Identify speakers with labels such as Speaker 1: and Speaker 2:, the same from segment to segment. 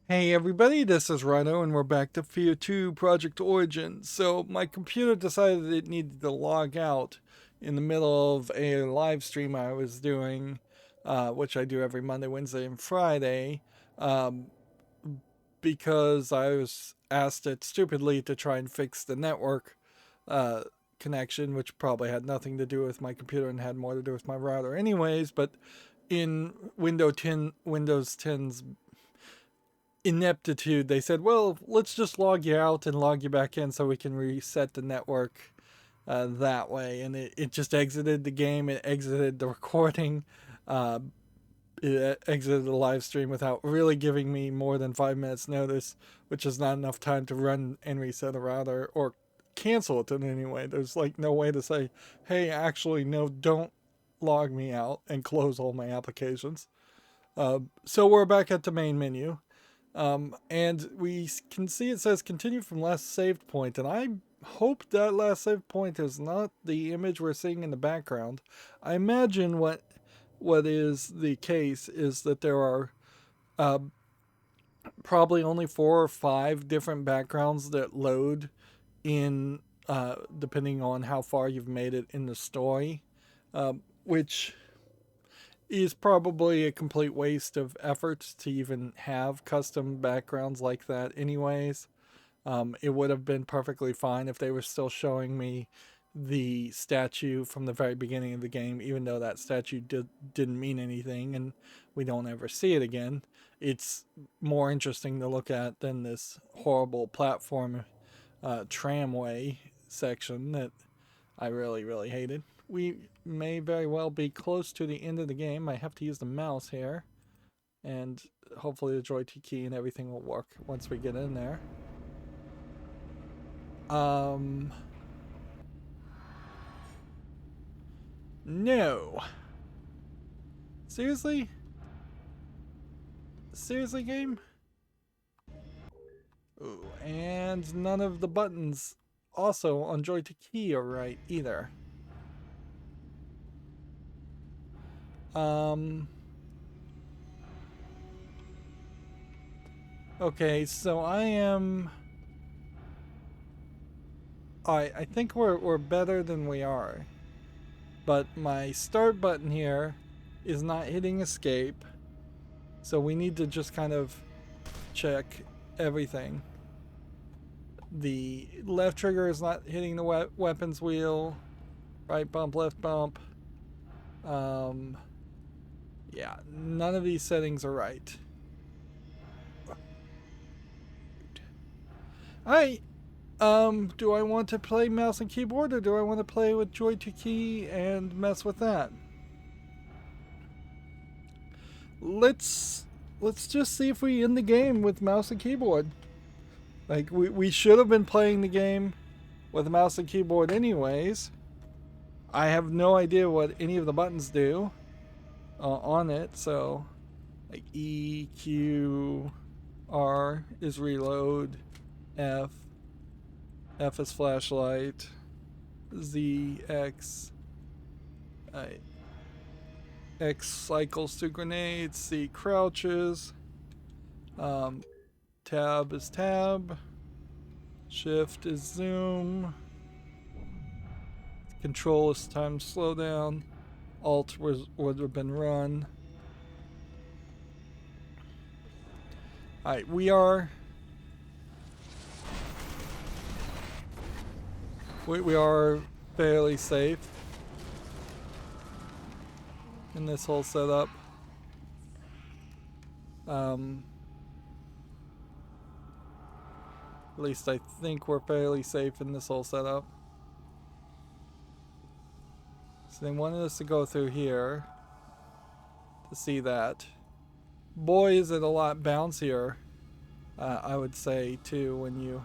Speaker 1: Hey everybody, this is Rydo and we're back to F.E.A.R 2 Project Origin. So my computer decided it needed to log out in the middle of a live stream I was doing, which I do every Monday, Wednesday, and Friday, um, because I was asked it stupidly to try and fix the network uh, connection, which probably had nothing to do with my computer and had more to do with my router anyways, but in Windows 10's ineptitude, they said, well, let's just log you out and log you back in so we can reset the network that way. And it just exited the game, it exited the recording, uh, it exited the live stream without really giving me more than 5 minutes notice, which is not enough time to run and reset a router or cancel it in any way. There's like no way to say, hey, actually, no, don't log me out and close all my applications. So we're back at the main menu. And we can see it says continue from last saved point, and I hope that last saved point is not the image we're seeing in the background. I imagine what is the case is that there are uh, probably only 4 or 5 different backgrounds that load in depending on how far you've made it in the story, which is probably a complete waste of effort to even have custom backgrounds like that, anyways. It would have been perfectly fine if they were still showing me the statue from the very beginning of the game, even though that statue didn't mean anything and we don't ever see it again. It's more interesting to look at than this horrible platform tramway section that I really, really hated. We may very well be close to the end of the game. I have to use the mouse here, and hopefully the joystick key and everything will work once we get in there. Um, no. Seriously? Seriously, game? Ooh, and none of the buttons also on joystick key are right either. Um, okay, so I am. I think we're better than we are. But my start button here is not hitting escape. So we need to just kind of check everything. The left trigger is not hitting the weapons wheel. Right bump, left bump. Um, yeah, none of these settings are right. Alright, do I want to play mouse and keyboard or do I want to play with joystick key and mess with that? Let's let's just see if we end the game with mouse and keyboard. Like we should have been playing the game with mouse and keyboard anyways. I have no idea what any of the buttons do on it, so like E, Q, R is reload, F, F is flashlight, Z, X, X cycles to grenades, C crouches, um, tab is tab, shift is zoom, control is time to slow down, alt would have been run. Alright, we are fairly safe in this whole setup. At least I think we're fairly safe in this whole setup. So they wanted us to go through here to see that. Boy, is it a lot bouncier, I would say, too, when you...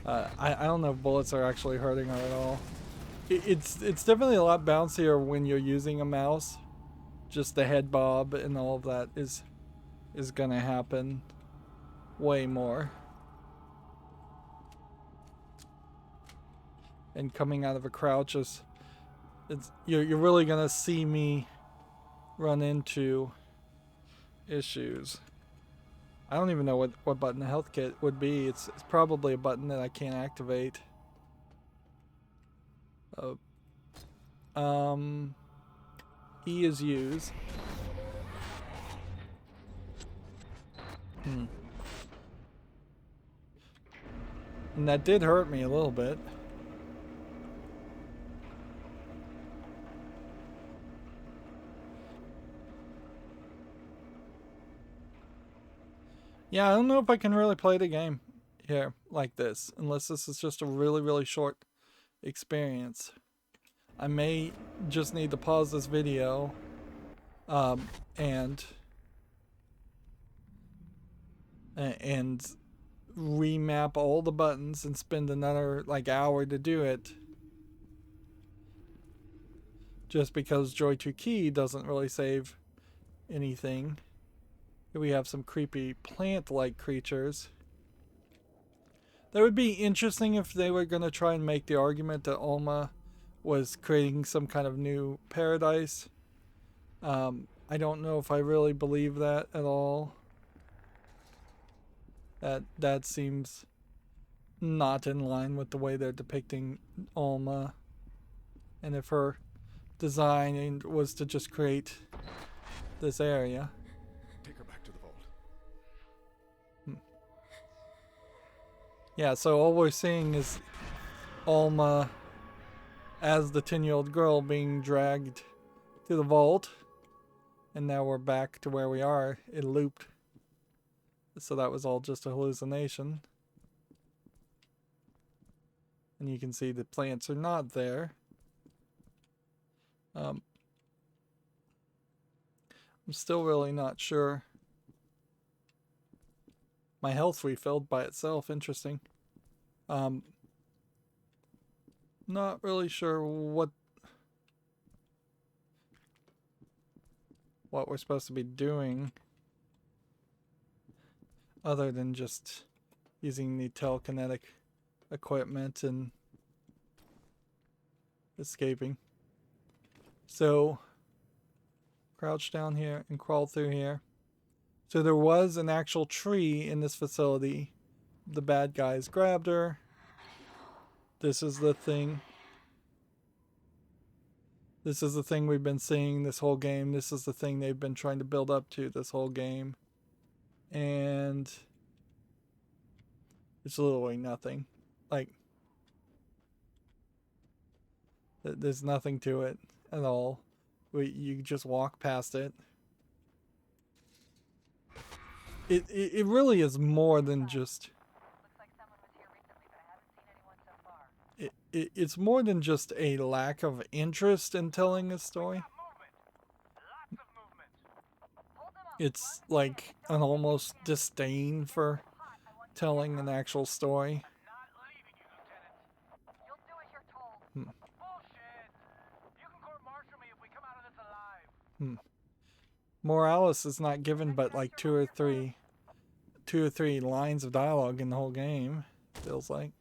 Speaker 1: I don't know if bullets are actually hurting her at all. It's definitely a lot bouncier when you're using a mouse. Just the head bob and all of that is gonna happen way more. And coming out of a crouch is you're really gonna see me run into issues. I don't even know what button the health kit would be. It's probably a button that I can't activate. E is use. And that did hurt me a little bit. Yeah, I don't know if I can really play the game here like this, unless this is just a really, really short experience. I may just need to pause this video and remap all the buttons and spend another like hour to do it, just because Joy 2 Key doesn't really save anything. Here we have some creepy plant-like creatures. That would be interesting if they were going to try and make the argument that Alma was creating some kind of new paradise. I don't know if I really believe that at all. That seems not in line with the way they're depicting Alma. And if her design was to just create this area.
Speaker 2: Take her back to the vault.
Speaker 1: Yeah, so all we're seeing is Alma as the 10-year-old girl being dragged to the vault. And now we're back to where we are. It looped. So that was all just a hallucination. And you can see the plants are not there. I'm still really not sure. My health refilled by itself. Interesting. Not really sure what we're supposed to be doing, other than just using the telekinetic equipment and escaping. So crouch down here and crawl through here. So there was an actual tree in this facility. The bad guys grabbed her. This is the thing. This is the thing we've been seeing this whole game. This is the thing they've been trying to build up to this whole game. And it's literally nothing. Like, there's nothing to it at all. You just walk past it. It really is more than just... It's more than just a lack of interest in telling a story. It's like an almost disdain for telling an actual story. Morales is not given but like two or three lines of dialogue in the whole game, feels like.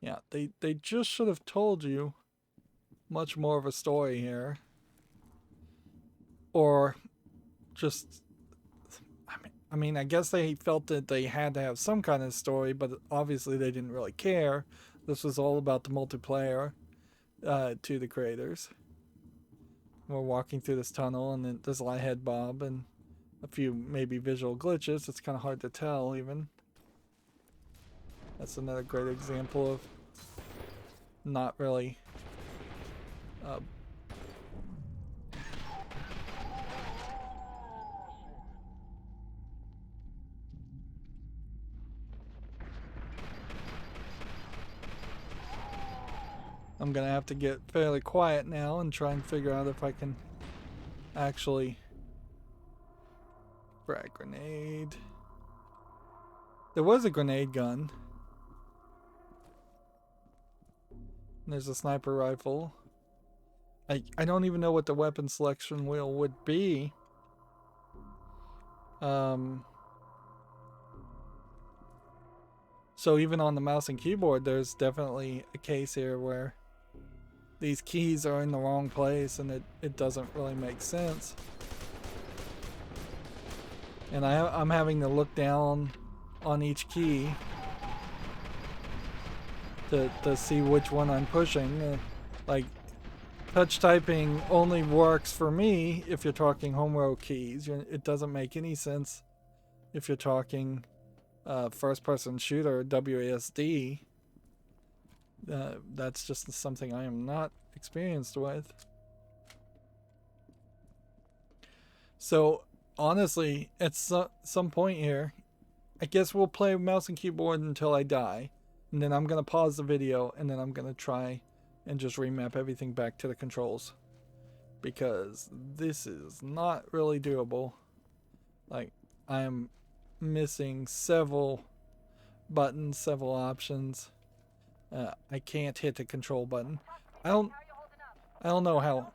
Speaker 1: Yeah, they just should have told you much more of a story here. Or just, I mean, I guess they felt that they had to have some kind of story, but obviously they didn't really care. This was all about the multiplayer to the creators. We're walking through this tunnel, and then there's a lot of head bob and a few maybe visual glitches. It's kind of hard to tell even. That's another great example of not really I'm gonna have to get fairly quiet now and try and figure out if I can actually frag grenade. There was a grenade gun. And there's a sniper rifle. I don't even know what the weapon selection wheel would be. So even on the mouse and keyboard, there's definitely a case here where these keys are in the wrong place and it doesn't really make sense. And I'm having to look down on each key to see which one I'm pushing. Like, touch typing only works for me if you're talking home row keys. It doesn't make any sense if you're talking first person shooter, WASD. That's just something I am not experienced with. So honestly, at some point here, I guess we'll play mouse and keyboard until I die, and then I'm gonna pause the video and then I'm gonna try and just remap everything back to the controls, because this is not really doable. Like, I'm missing several buttons, several options. I can't hit the control button. I don't know how.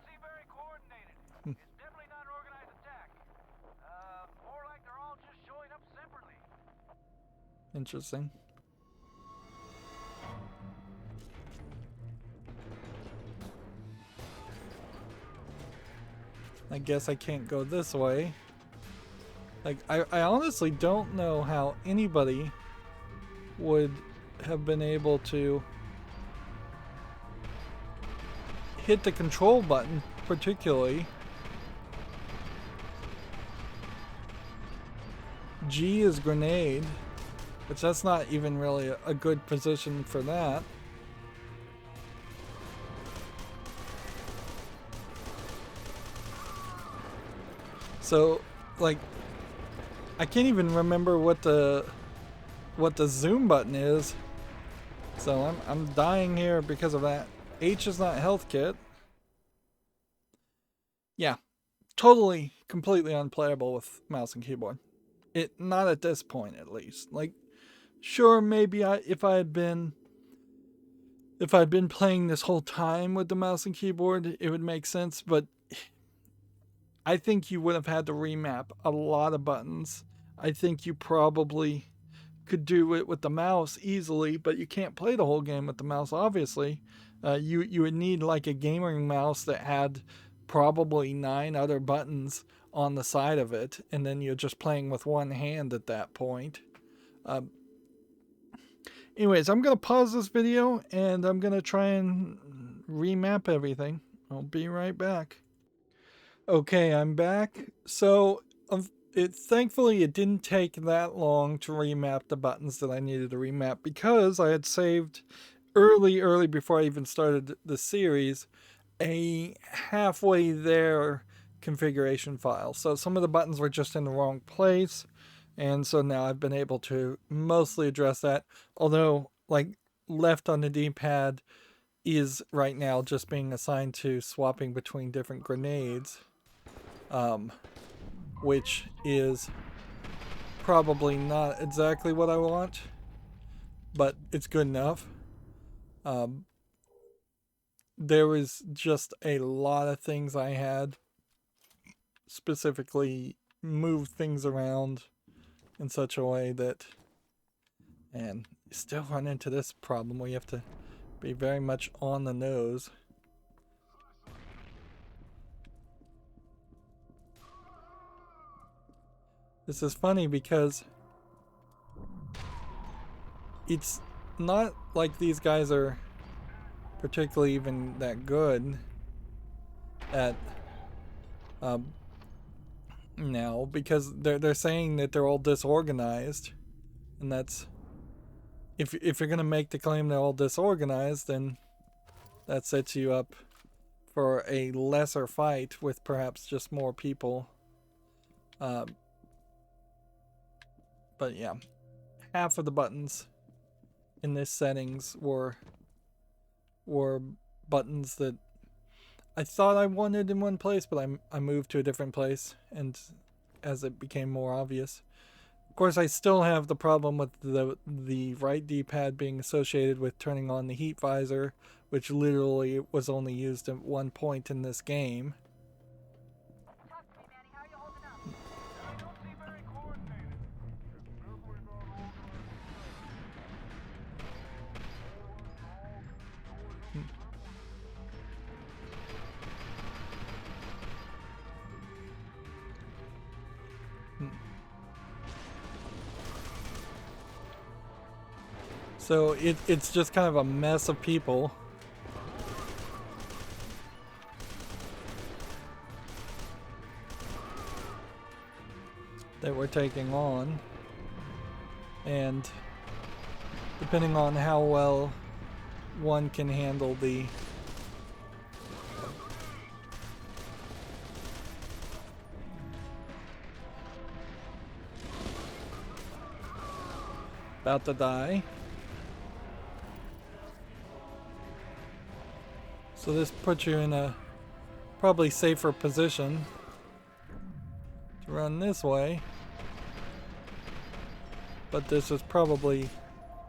Speaker 1: Interesting. I guess I can't go this way. Like, I honestly don't know how anybody would have been able to hit the control button, particularly. G is grenade, which that's not even really a good position for that. So, like, I can't even remember what the zoom button is. So I'm dying here because of that. H is not health kit. Yeah, totally, completely unplayable with mouse and keyboard. It not at this point, at least. Like, sure, maybe if I'd been playing this whole time with the mouse and keyboard, it would make sense. But I think you would have had to remap a lot of buttons. I think you probably could do it with the mouse easily, but you can't play the whole game with the mouse, obviously. You would need like a gaming mouse that had probably 9 other buttons on the side of it, and then you're just playing with one hand at that point. Anyways, I'm going to pause this video, and I'm going to try and remap everything. I'll be right back. Okay, I'm back. So, thankfully it didn't take that long to remap the buttons that I needed to remap, because I had saved early before I even started the series a halfway there configuration file. So some of the buttons were just in the wrong place, and so now I've been able to mostly address that. Although, like, left on the D-pad is right now just being assigned to swapping between different grenades, which is probably not exactly what I want, but it's good enough. There was just a lot of things I had specifically move things around in such a way that, and you still run into this problem where you have to be very much on the nose. This is funny because it's not like these guys are particularly even that good at now, because they're saying that they're all disorganized, and that's, if you're gonna make the claim they're all disorganized, then that sets you up for a lesser fight with perhaps just more people. But yeah, half of the buttons in this settings were buttons that I thought I wanted in one place, but I moved to a different place, and as it became more obvious. Of course, I still have the problem with the right D-pad being associated with turning on the heat visor, which literally was only used at one point in this game. So it's just kind of a mess of people. That we're taking on. And depending on how well one can handle the about to die. So this puts you in a probably safer position to run this way. But this is probably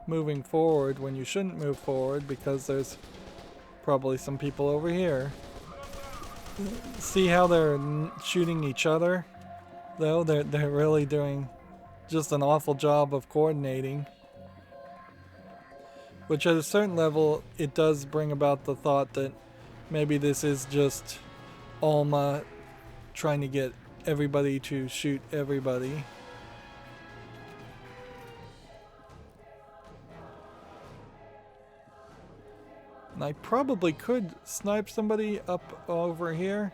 Speaker 1: moving forward when you shouldn't move forward because there's probably some people over here. See how they're shooting each other? Though they're really doing just an awful job of coordinating. Which at a certain level, it does bring about the thought that maybe this is just Alma trying to get everybody to shoot everybody. And I probably could snipe somebody up over here.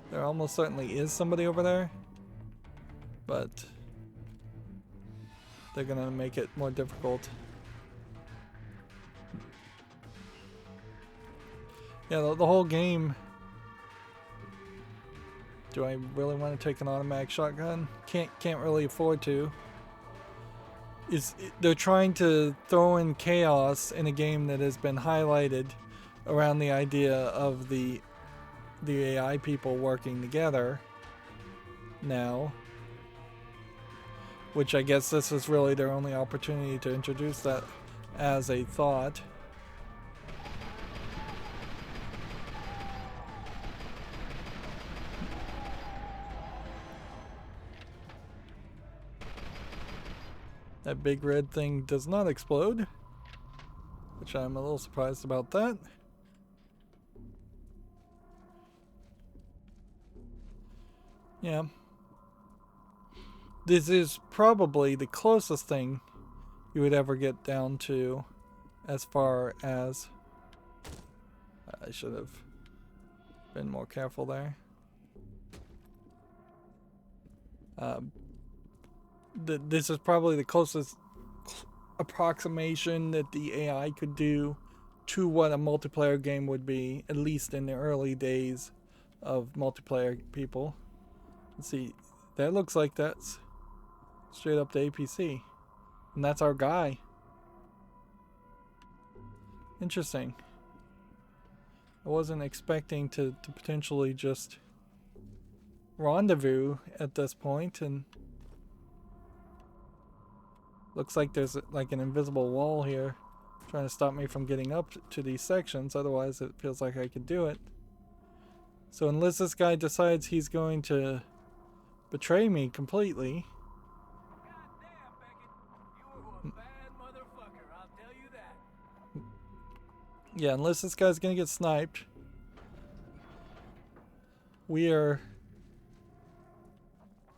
Speaker 1: There almost certainly is somebody over there. But they're gonna make it more difficult. Yeah, the whole game. Do I really want to take an automatic shotgun? Can't really afford to. They're trying to throw in chaos in a game that has been highlighted around the idea of the AI people working together now, which I guess this is really their only opportunity to introduce that as a thought. That big red thing does not explode, which I'm a little surprised about that. Yeah. This is probably the closest thing you would ever get down to as far as... I should have been more careful there. This is probably the closest approximation that the AI could do to what a multiplayer game would be, at least in the early days of multiplayer people. Let's see, that looks like that's straight up to APC. And that's our guy. Interesting. I wasn't expecting to potentially just rendezvous at this point, and looks like there's like an invisible wall here trying to stop me from getting up to these sections. Otherwise it feels like I could do it. So unless this guy decides he's going to betray me completely.
Speaker 3: Goddamn, Becket. You were a bad motherfucker, I'll tell you that.
Speaker 1: Yeah, unless this guy's gonna get sniped. We are...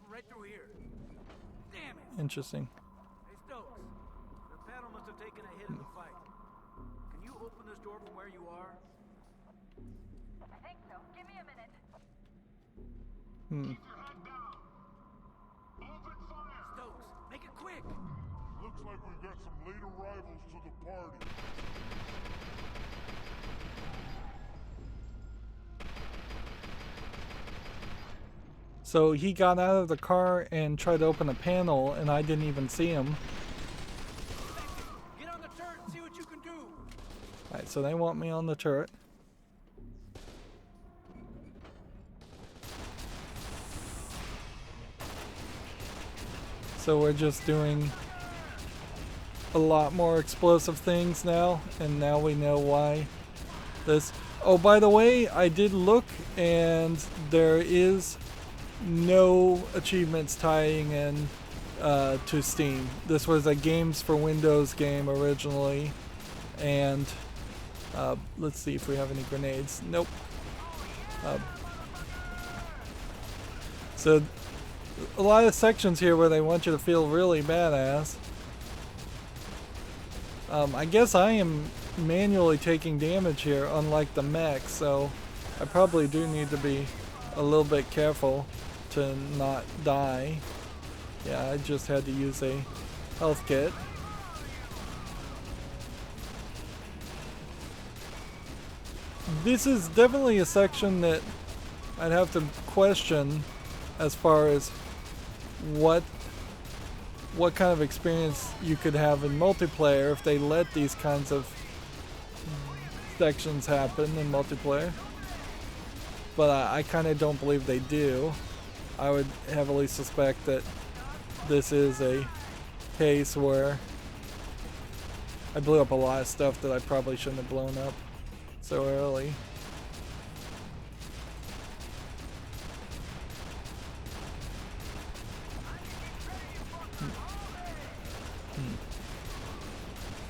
Speaker 3: Right through here. Damn it.
Speaker 1: Interesting.
Speaker 3: Hey, Stokes. The panel must have taken a hit in the fight. Can you open this door from where you are?
Speaker 4: I think so. Give me a minute.
Speaker 3: Stokes, make it quick.
Speaker 2: Looks like we've got some late arrivals to the party.
Speaker 1: So he got out of the car and tried to open a panel, and I didn't even see him.
Speaker 3: Get on the turret and see what you can do.
Speaker 1: Alright, so they want me on the turret. So we're just doing a lot more explosive things now, and now we know why this... Oh, by the way, I did look, and there is no achievements tying in to Steam. This was a Games for Windows game originally, and let's see if we have any grenades. Nope. So a lot of sections here where they want you to feel really badass. I guess I am manually taking damage here, unlike the mech, so I probably do need to be a little bit careful to not die. Yeah, I just had to use a health kit. This is definitely a section that I'd have to question as far as what kind of experience you could have in multiplayer if they let these kinds of sections happen in multiplayer. But I kind of don't believe they do. I would heavily suspect that this is a case where I blew up a lot of stuff that I probably shouldn't have blown up so early.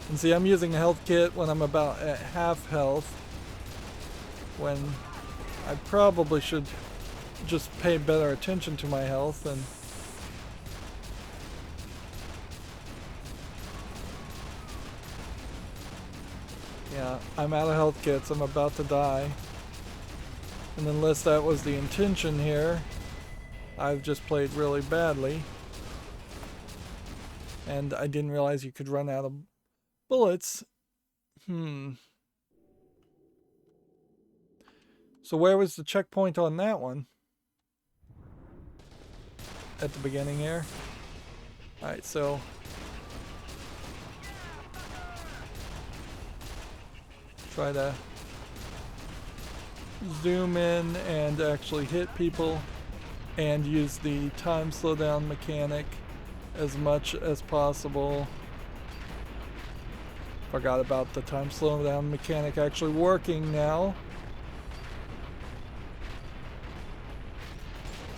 Speaker 1: And see, I'm using a health kit when I'm about at half health, when I probably should just pay better attention to my health. And yeah, I'm out of health kits. I'm about to die. And unless that was the intention here, I've just played really badly. And I didn't realize you could run out of bullets. So where was the checkpoint on that one? At the beginning here. Alright, so try to zoom in and actually hit people and use the time slowdown mechanic as much as possible. Forgot about the time slowdown mechanic actually working now.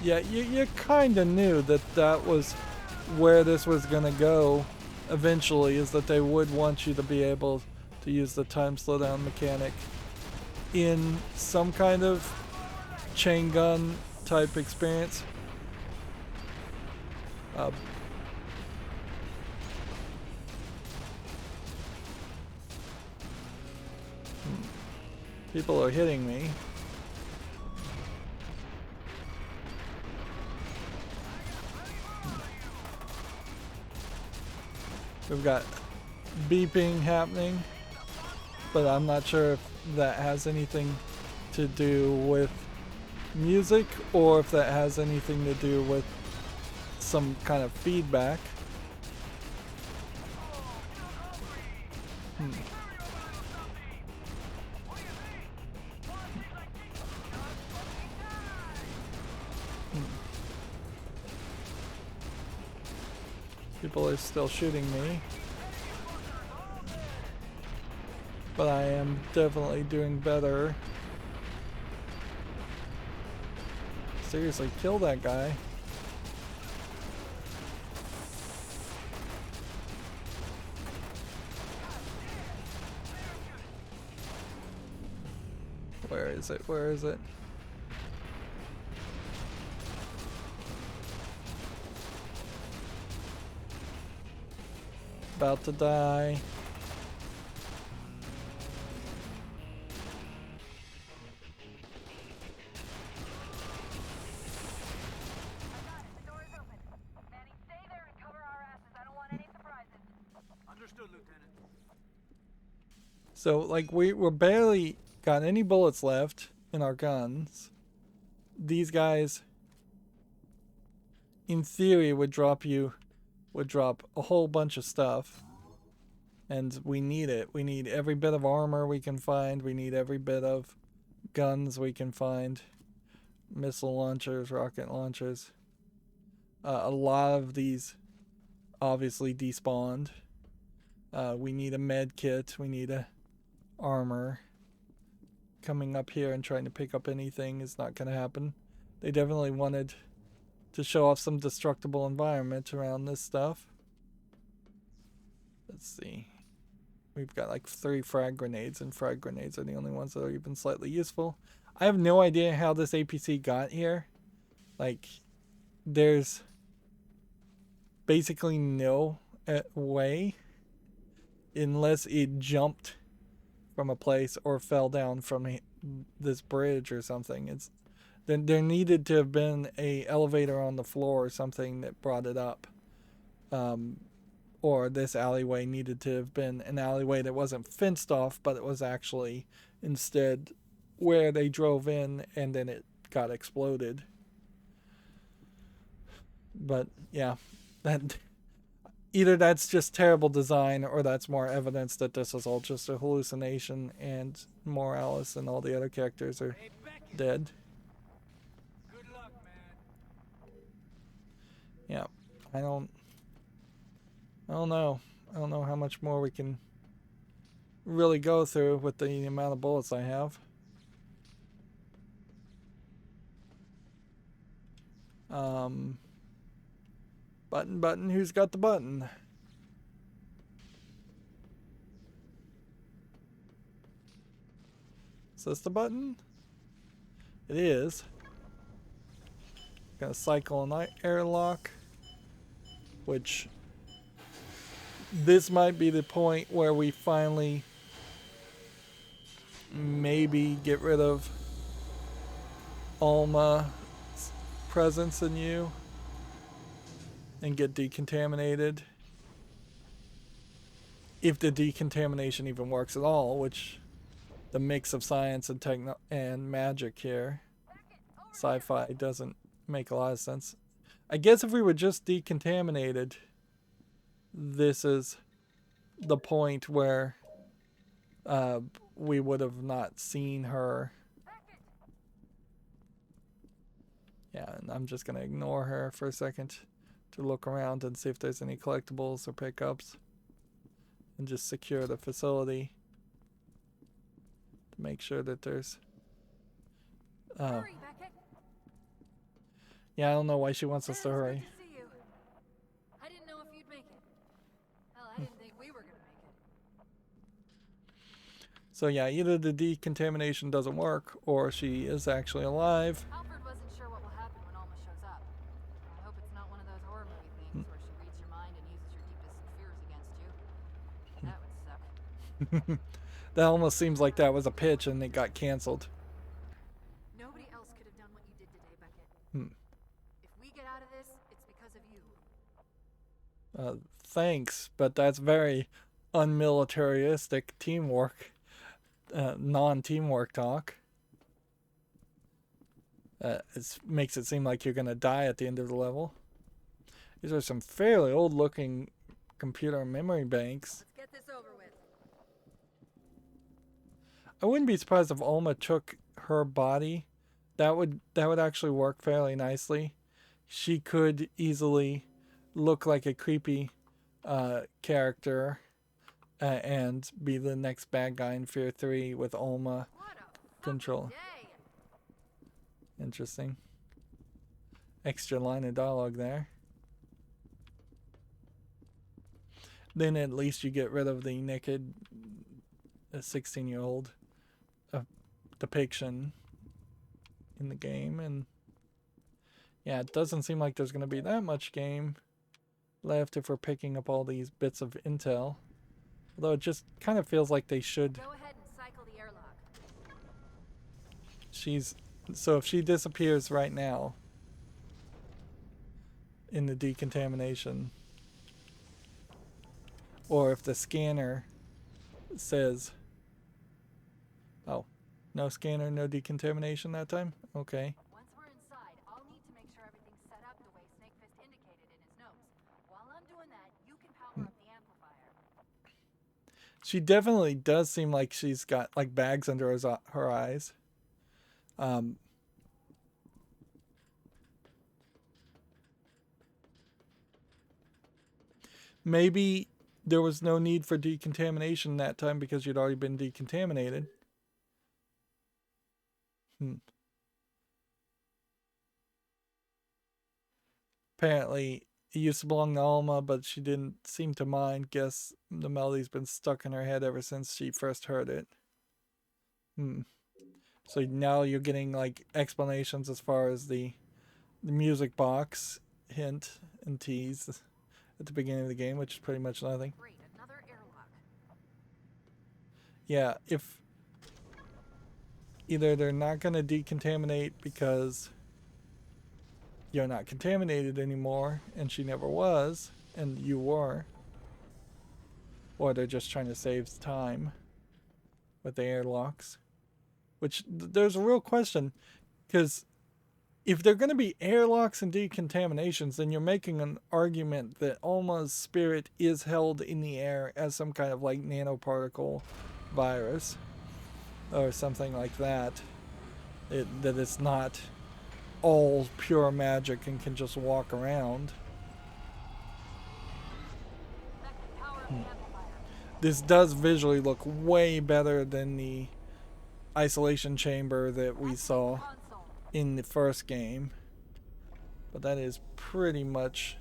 Speaker 1: Yeah, you kind of knew that that was where this was going to go eventually, is that they would want you to be able to use the time slowdown mechanic in some kind of chain gun type experience. People are hitting me. We've got beeping happening, but I'm not sure if that has anything to do with music or if that has anything to do with some kind of feedback. People are still shooting me, but I am definitely doing better. Seriously, kill that guy. Where is it? Where is it? About to die.
Speaker 4: The door is open. Manny, stay there and cover our asses. I don't want any surprises.
Speaker 3: Understood, Lieutenant.
Speaker 1: So, like, we're barely got any bullets left in our guns. These guys, in theory, would drop a whole bunch of stuff. And we need it. We need every bit of armor we can find. We need every bit of guns we can find. Missile launchers, rocket launchers. A lot of these obviously despawned. We need a med kit. We need a armor. Coming up here and trying to pick up anything is not going to happen. They definitely wanted to show off some destructible environment around this stuff. Let's see. We've got like 3 frag grenades, and frag grenades are the only ones that are even slightly useful. I have no idea how this APC got here. Like, there's basically no way unless it jumped from a place or fell down from this bridge or something. It's then there needed to have been a elevator on the floor or something that brought it up. Or this alleyway needed to have been an alleyway that wasn't fenced off, but it was actually instead where they drove in and then it got exploded. But yeah, that either that's just terrible design or that's more evidence that this is all just a hallucination and Morales and all the other characters are
Speaker 3: Hey, Becket.
Speaker 1: dead.
Speaker 3: Good luck, man.
Speaker 1: Yeah, I don't know. I don't know how much more we can really go through with the amount of bullets I have. Button, who's got the button? Is this the button? It is. Gonna cycle an airlock, which this might be the point where we finally maybe get rid of Alma's presence in you and get decontaminated. If the decontamination even works at all, which the mix of science and techno and magic here, sci-fi, doesn't make a lot of sense. I guess if we were just decontaminated, this is the point where we would have not seen her. Yeah, and I'm just going to ignore her for a second to look around and see if there's any collectibles or pickups. And just secure the facility to make sure that there's...
Speaker 4: Hurry, Becket.
Speaker 1: yeah, I don't know why she wants us to hurry.
Speaker 4: Good to see you. I didn't know if you'd make it. Hell, I didn't think we were gonna make it.
Speaker 1: So yeah, either the decontamination doesn't work or she is actually alive.
Speaker 4: Alfred wasn't sure what will happen when Alma shows up. I hope it's not one of those horror movie things where she reads your mind and uses your deepest fears against you. That would suck.
Speaker 1: That almost seems like that was a pitch and it got canceled.
Speaker 4: Nobody else could have done what you did today, Becket. If we get out of this, it's because of you.
Speaker 1: Thanks, but that's very unmilitaristic teamwork, non-teamwork talk. It makes it seem like you're going to die at the end of the level. These are some fairly old-looking computer memory banks.
Speaker 4: Let's get this over with.
Speaker 1: I wouldn't be surprised if Alma took her body. That would actually work fairly nicely. She could easily look like a creepy character and be the next bad guy in F.E.A.R 3 with Alma
Speaker 4: What a
Speaker 1: control.
Speaker 4: day.
Speaker 1: Interesting. Extra line of dialogue there. Then at least you get rid of the naked 16-year-old depiction in the game, and yeah, it doesn't seem like there's going to be that much game left if we're picking up all these bits of intel, although it just kind of feels like they should.
Speaker 4: Go ahead and cycle the airlock.
Speaker 1: So if she disappears right now in the decontamination, or if the scanner says, oh, no scanner, no decontamination that time? Okay.
Speaker 4: Once we're inside, I'll need to make sure everything's set up the way Snakefist indicated in his notes. While I'm doing that, you can power up the amplifier.
Speaker 1: She definitely does seem like she's got like bags under her eyes. Maybe there was no need for decontamination that time because you'd already been decontaminated. Apparently, it used to belong to Alma, but she didn't seem to mind. Guess the melody's been stuck in her head ever since she first heard it. So now you're getting like explanations as far as the music box hint and tease at the beginning of the game, which is pretty much nothing.
Speaker 4: Great, another airlock.
Speaker 1: yeah, if either they're not going to decontaminate because you're not contaminated anymore, and she never was, and you were, or they're just trying to save time with the airlocks. Which there's a real question, because if they're going to be airlocks and decontaminations, then you're making an argument that Alma's spirit is held in the air as some kind of like nanoparticle virus or something like that. That it's not all pure magic and can just walk around. This does visually look way better than the isolation chamber that we saw in the first game, but that is pretty much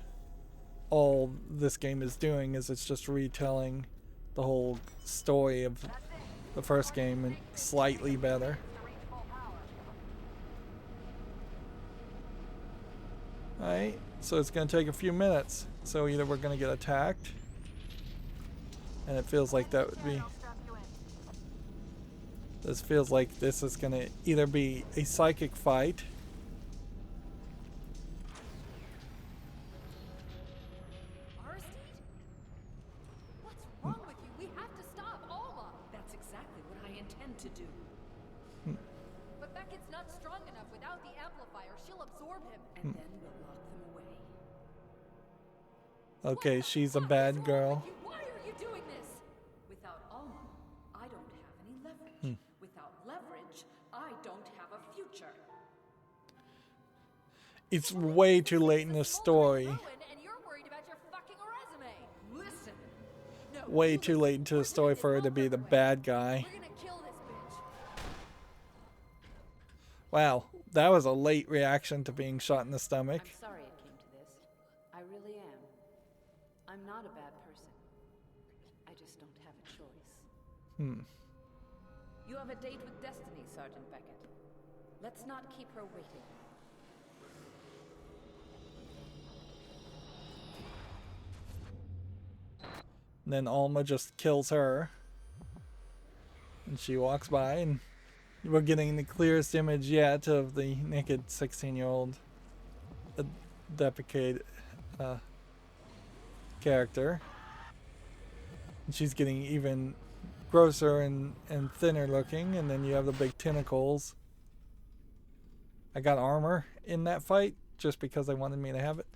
Speaker 1: all this game is doing, is it's just retelling the whole story of the first game and slightly better. Alright, so it's going to take a few minutes, so either we're going to get attacked, and it feels like that would be... This feels like this is going to either be a psychic fight.
Speaker 4: Aristide? What's wrong with you? We have to stop Alma.
Speaker 5: That's exactly what I intend to do.
Speaker 4: But Becket's not strong enough without the amplifier. She'll absorb him.
Speaker 5: And then we'll lock them away.
Speaker 1: Okay, she's a bad girl.
Speaker 4: Why are you doing this?
Speaker 5: Without Alma, I don't have any leverage. Without leverage, I don't have a future.
Speaker 1: It's way too late in the story.
Speaker 4: And you're worried about your fucking resume.
Speaker 5: Listen,
Speaker 1: Way too late into the story for her to be the bad guy.
Speaker 4: We're gonna kill this bitch.
Speaker 1: Wow, that was a late reaction to being shot in the stomach.
Speaker 5: I'm sorry it came to this. I really am. I'm not a bad person. I just don't have a choice. You have a date with Destiny, Sergeant Becket. Let's not keep her waiting.
Speaker 1: And then Alma just kills her. And she walks by, and we're getting the clearest image yet of the naked 16-year-old deprecated character. And she's getting even grosser and thinner looking, and then you have the big tentacles. I got armor in that fight just because they wanted me to have it.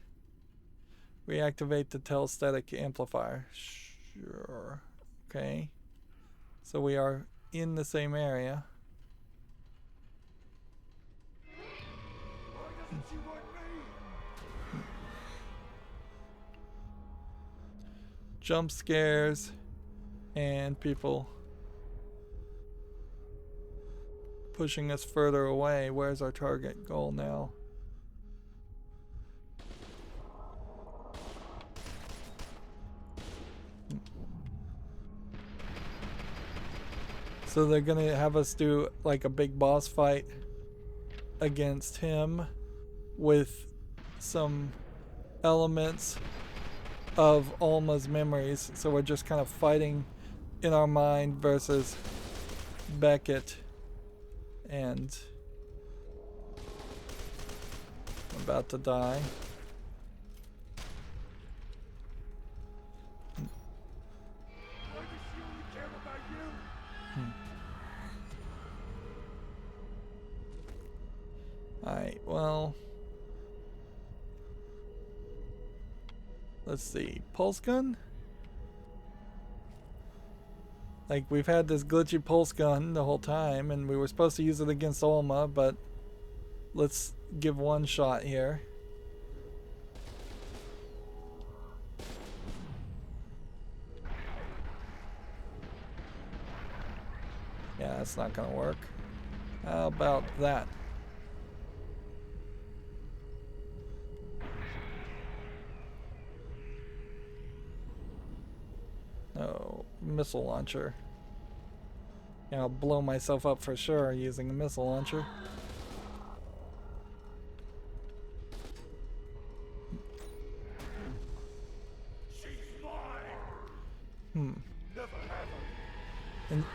Speaker 1: Reactivate the telesthetic amplifier. Sure. Okay. So we are in the same area. Jump scares and people pushing us further away. Where's our target goal now? So they're gonna have us do like a big boss fight against him with some elements of Alma's memories. So we're just kind of fighting in our mind versus Becket. And I'm about to die. Alright, well, let's see. Pulse gun? Like, we've had this glitchy pulse gun the whole time, and we were supposed to use it against Alma, but let's give one shot here. Yeah, that's not gonna work. How about that? Oh, missile launcher. Yeah, I'll blow myself up for sure using a missile launcher.
Speaker 2: She's mine.
Speaker 1: Hmm.
Speaker 2: Never have her.
Speaker 1: And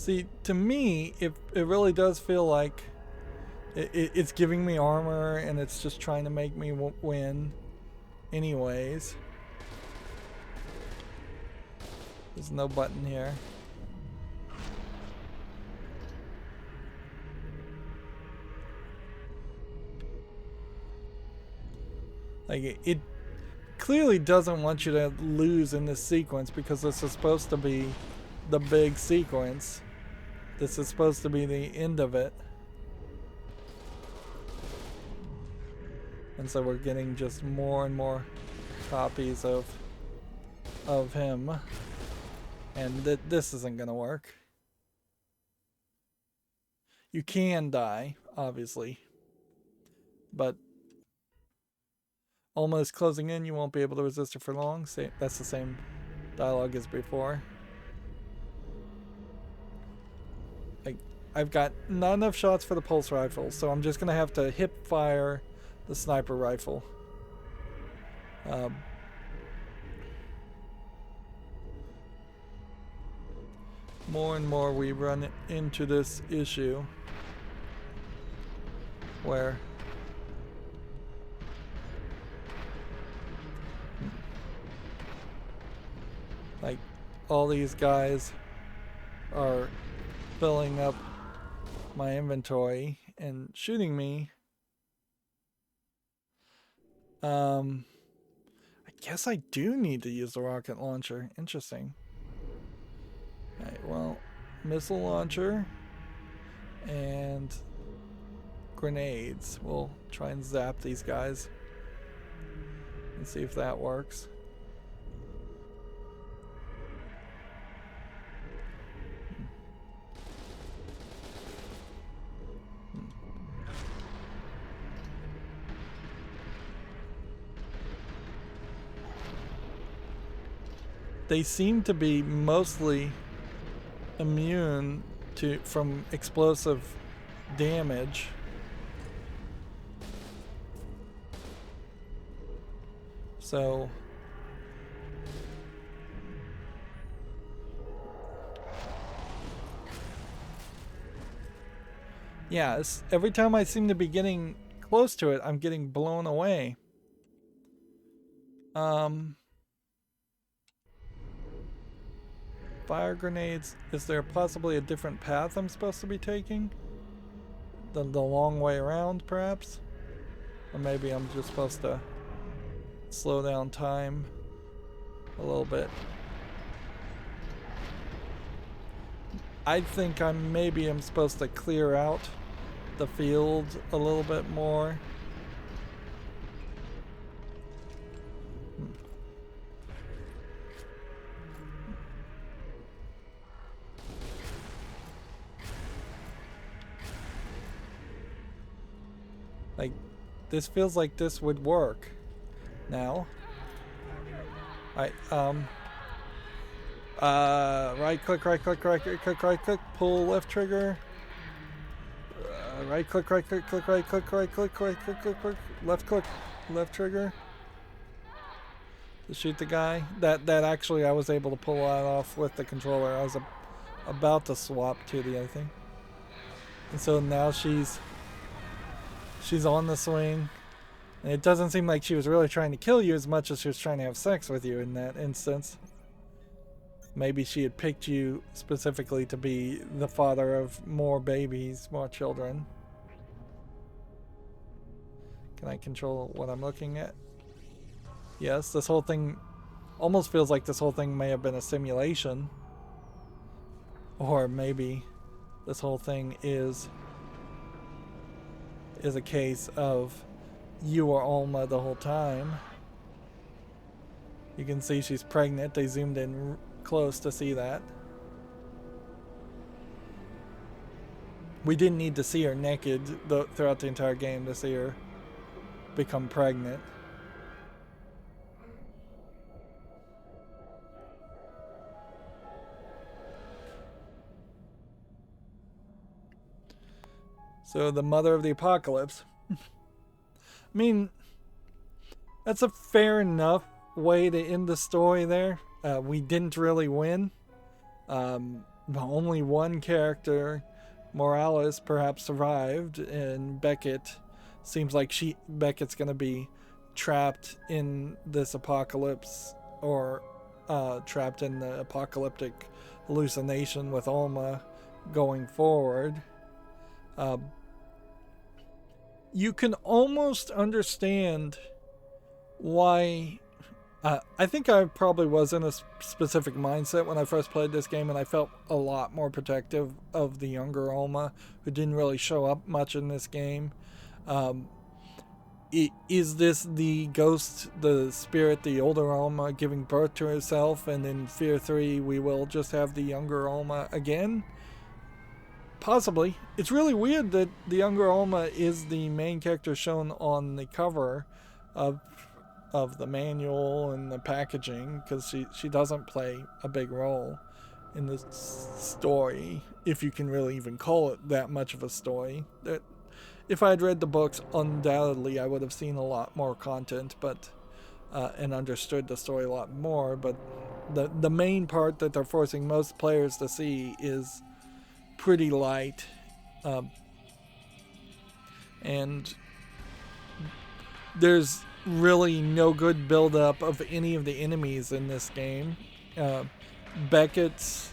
Speaker 1: See, to me, it really does feel like it's giving me armor and it's just trying to make me win anyways. There's no button here. Like, it clearly doesn't want you to lose in this sequence because this is supposed to be the big sequence. This is supposed to be the end of it. And so we're getting just more and more copies of him. And this isn't gonna work. You can die, obviously. But almost closing in, you won't be able to resist it for long. That's the same dialogue as before. I've got not enough shots for the pulse rifle, so I'm just gonna have to hip fire the sniper rifle. More and more we run into this issue where like all these guys are filling up my inventory and shooting me. I guess I do need to use the rocket launcher. Interesting. Alright, well, missile launcher and grenades. We'll try and zap these guys and see if that works. They seem to be mostly immune from explosive damage. So yeah, every time I seem to be getting close to it, I'm getting blown away. Fire grenades. Is there possibly a different path I'm supposed to be taking? The long way around, perhaps? Or maybe I'm just supposed to slow down time a little bit. I think maybe I'm supposed to clear out the field a little bit more. Like, this feels like this would work. Now, right click, pull left trigger. Right click, left click, left trigger. To shoot the guy. That actually I was able to pull that off with the controller. I was about to swap to the other thing. And so now she's on the swing. And it doesn't seem like she was really trying to kill you as much as she was trying to have sex with you in that instance. Maybe she had picked you specifically to be the father of more babies, more children. Can I control what I'm looking at? Yes, this whole thing almost feels like this whole thing may have been a simulation. Or maybe this whole thing is a case of you were Alma the whole time. You can see she's pregnant. They zoomed in close to see that. We didn't need to see her naked throughout the entire game to see her become pregnant. So the mother of the apocalypse. I mean, that's a fair enough way to end the story there. We didn't really win. only one character, Morales, perhaps survived, and Becket seems like Becket's gonna be trapped in this apocalypse, or trapped in the apocalyptic hallucination with Alma going forward. Uh, you can almost understand why. I think I probably was in a specific mindset when I first played this game, and I felt a lot more protective of the younger Alma, who didn't really show up much in this game. Um, is this the ghost, the spirit, the older Alma giving birth to herself, and in Fear 3 we will just have the younger Alma again? Possibly. It's really weird that the younger Alma is the main character shown on the cover of the manual and the packaging, because she doesn't play a big role in the story, if you can really even call it that much of a story. That if I had read the books, undoubtedly I would have seen a lot more content, but and understood the story a lot more. But the main part that they're forcing most players to see is pretty light, and there's really no good build-up of any of the enemies in this game. Beckett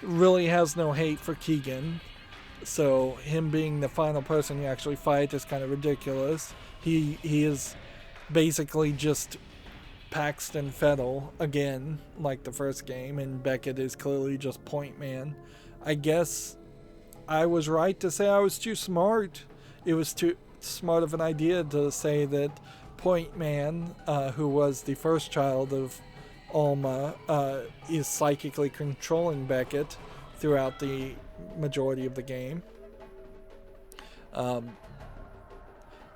Speaker 1: really has no hate for Keegan, so him being the final person you actually fight is kind of ridiculous. He is basically just Paxton Fettel again, like the first game, and Beckett is clearly just Point Man. I guess I was right to say I was too smart. It was too smart of an idea to say that Point Man, who was the first child of Alma, is psychically controlling Beckett throughout the majority of the game.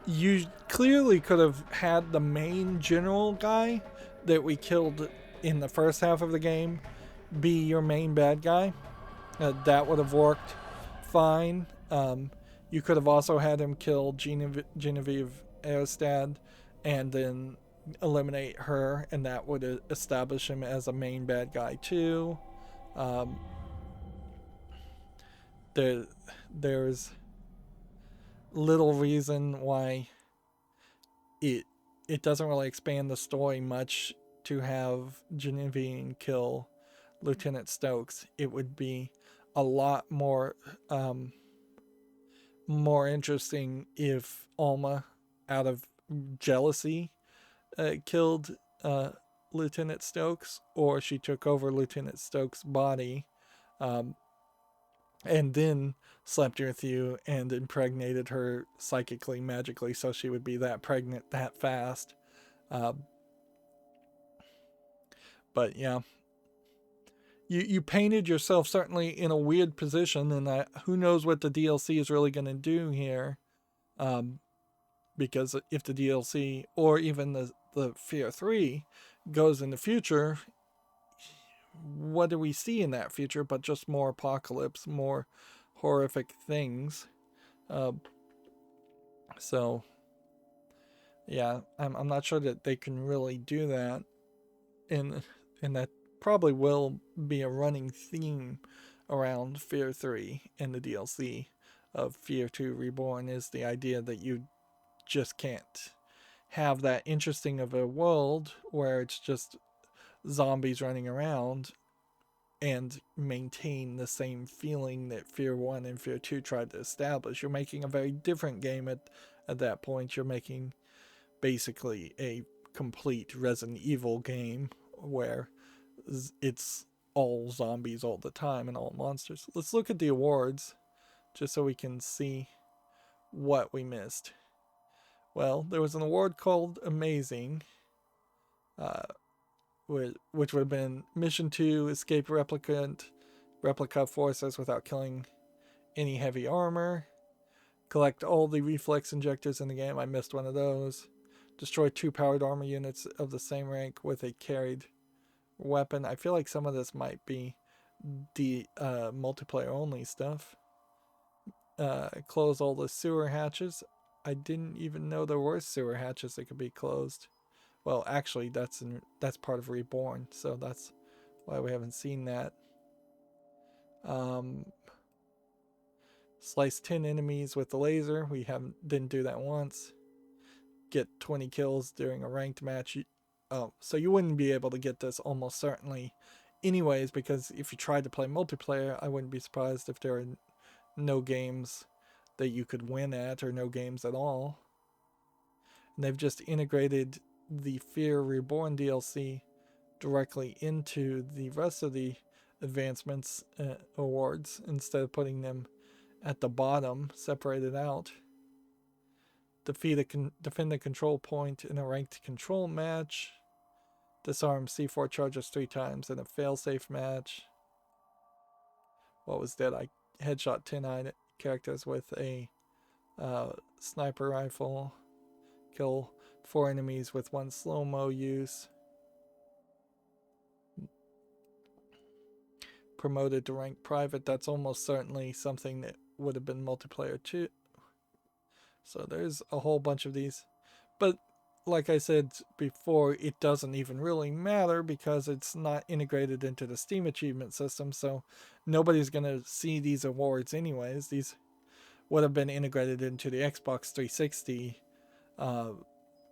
Speaker 1: You clearly could have had the main general guy that we killed in the first half of the game be your main bad guy. That would have worked fine. You could have also had him kill Genevieve Erstad and then eliminate her, and that would establish him as a main bad guy too. There's little reason why it doesn't really expand the story much to have Genevieve kill Lieutenant Stokes. It would be a lot more interesting if Alma, out of jealousy, killed Lieutenant Stokes, or she took over Lieutenant Stokes' body, and then slept with you and impregnated her psychically, magically, so she would be that pregnant that fast. But yeah, you painted yourself certainly in a weird position, and who knows what the DLC is really going to do here. Because if the DLC or even the F.E.A.R 3 goes in the future, what do we see in that future but just more apocalypse, more horrific things? So yeah, I'm not sure that they can really do that, and that probably will be a running theme around F.E.A.R 3 and the DLC of F.E.A.R 2 Reborn, is the idea that you just can't have that interesting of a world where it's just zombies running around and maintain the same feeling that F.E.A.R 1 and F.E.A.R 2 tried to establish. You're making a very different game at that point. You're making basically a complete Resident Evil game where it's all zombies all the time and all monsters. Let's look at the awards just so we can see what we missed. Well, there was an award called Amazing, which would have been Mission 2, escape replica forces without killing any heavy armor, collect all the reflex injectors in the game. I missed one of those. Destroy 2 powered armor units of the same rank with a carried weapon. I feel like some of this might be the multiplayer only stuff. Close all the sewer hatches. I didn't even know there were sewer hatches that could be closed. Well, actually, that's part of Reborn, so that's why we haven't seen that. Slice 10 enemies with the laser. We didn't do that once. Get 20 kills during a ranked match. So you wouldn't be able to get this almost certainly anyways, because if you tried to play multiplayer, I wouldn't be surprised if there are no games that you could win at, or no games at all. And they've just integrated the F.E.A.R Reborn DLC directly into the rest of the advancements awards, instead of putting them at the bottom, separated out. Defend a control point in a ranked control match. Disarm C4 charges 3 times in a failsafe match. What was that? I headshot 10 characters with a sniper rifle. Kill 4 enemies with 1 slow-mo use. Promoted to rank private. That's almost certainly something that would have been multiplayer too. So there's a whole bunch of these. But like I said before, it doesn't even really matter because it's not integrated into the Steam achievement system. So nobody's going to see these awards anyways. These would have been integrated into the Xbox 360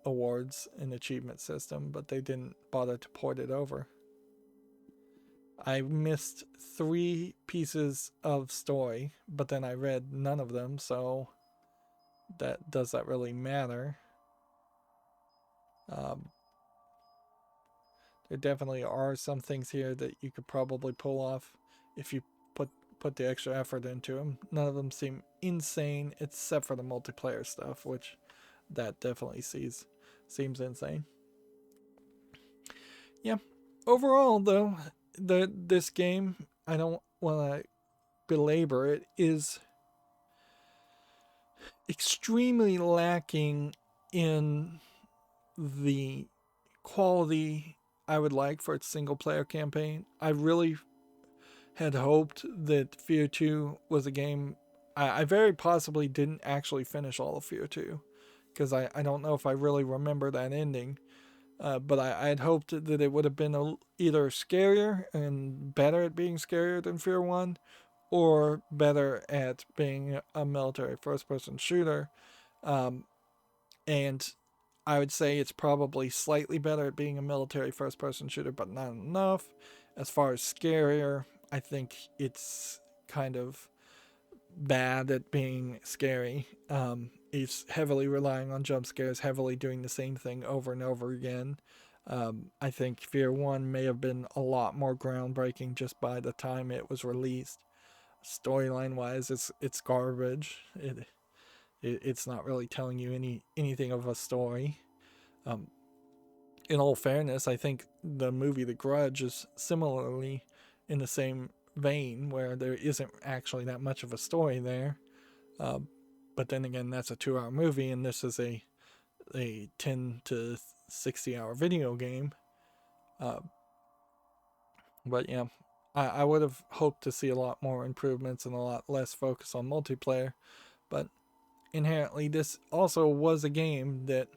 Speaker 1: awards and achievement system, but they didn't bother to port it over. I missed 3 pieces of story, but then I read none of them, so does that really matter? There definitely are some things here that you could probably pull off if you put the extra effort into them. None of them seem insane, except for the multiplayer stuff, which that definitely seems insane. Yeah. Overall, though, this game, I don't want to belabor it, is extremely lacking in the quality I would like for its single player campaign. I really had hoped that F.E.A.R 2 was a game. I very possibly didn't actually finish all of F.E.A.R 2, because I don't know if I really remember that ending. But I had hoped that it would have been either scarier and better at being scarier than F.E.A.R 1, or better at being a military first-person shooter. And I would say it's probably slightly better at being a military first-person shooter, but not enough. As far as scarier, I think it's kind of bad at being scary. It's heavily relying on jump scares, heavily doing the same thing over and over again. I think F.E.A.R 1 may have been a lot more groundbreaking just by the time it was released. Storyline wise, it's garbage. It's not really telling you anything of a story. In all fairness, I think the movie The Grudge is similarly in the same vein, where there isn't actually that much of a story there. But then again, that's a 2-hour movie, and this is a 10 to 60 hour video game. But yeah, I would have hoped to see a lot more improvements and a lot less focus on multiplayer. But inherently, this also was a game that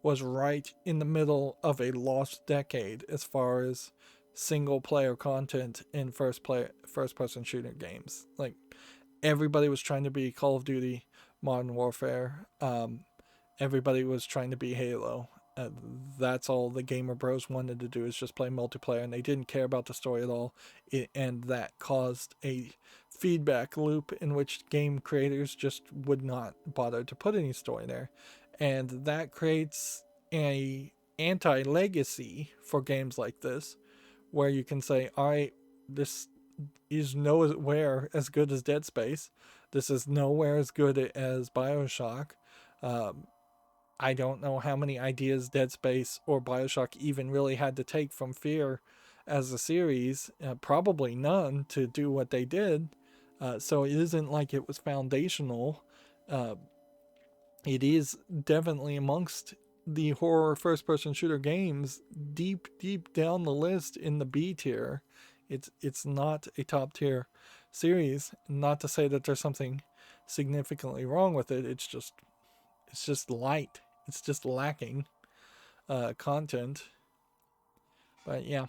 Speaker 1: was right in the middle of a lost decade as far as single player content in first person shooter games. Like, everybody was trying to be Call of Duty Modern Warfare. Everybody was trying to be Halo. That's all the gamer bros wanted to do, is just play multiplayer, and they didn't care about the story at all. And that caused a feedback loop in which game creators just would not bother to put any story there. And that creates a anti-legacy for games like this, where you can say, all right, this is nowhere as good as Dead Space. This is nowhere as good as BioShock. I don't know how many ideas Dead Space or BioShock even really had to take from F.E.A.R as a series. Probably none to do what they did. So it isn't like it was foundational. It is definitely amongst the horror first-person shooter games, deep down the list in the B tier. It's not a top-tier series. Not to say that there's something significantly wrong with it. It's just light. It's just lacking content. But yeah,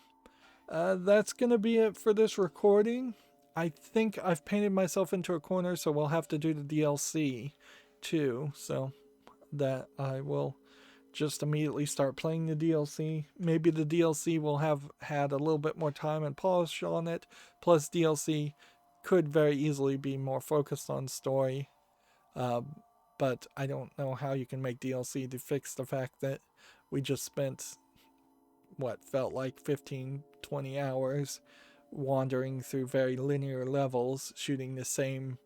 Speaker 1: that's gonna be it for this recording. I think I've painted myself into a corner, so we'll have to do the DLC too. So that I will just immediately start playing the DLC. Maybe the DLC will have had a little bit more time and polish on it. Plus, DLC could very easily be more focused on story. But I don't know how you can make DLC to fix the fact that we just spent what felt like 15, 20 hours wandering through very linear levels, shooting the same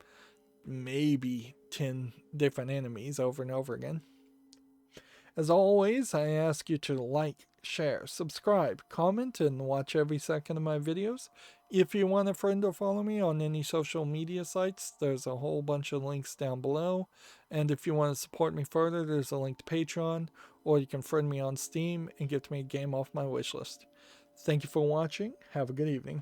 Speaker 1: maybe 10 different enemies over and over again. As always, I ask you to like, share, subscribe, comment, and watch every second of my videos. If you want a friend or follow me on any social media sites, there's a whole bunch of links down below. And if you want to support me further, there's a link to Patreon, or you can friend me on Steam and get me a game off my wishlist. Thank you for watching. Have a good evening.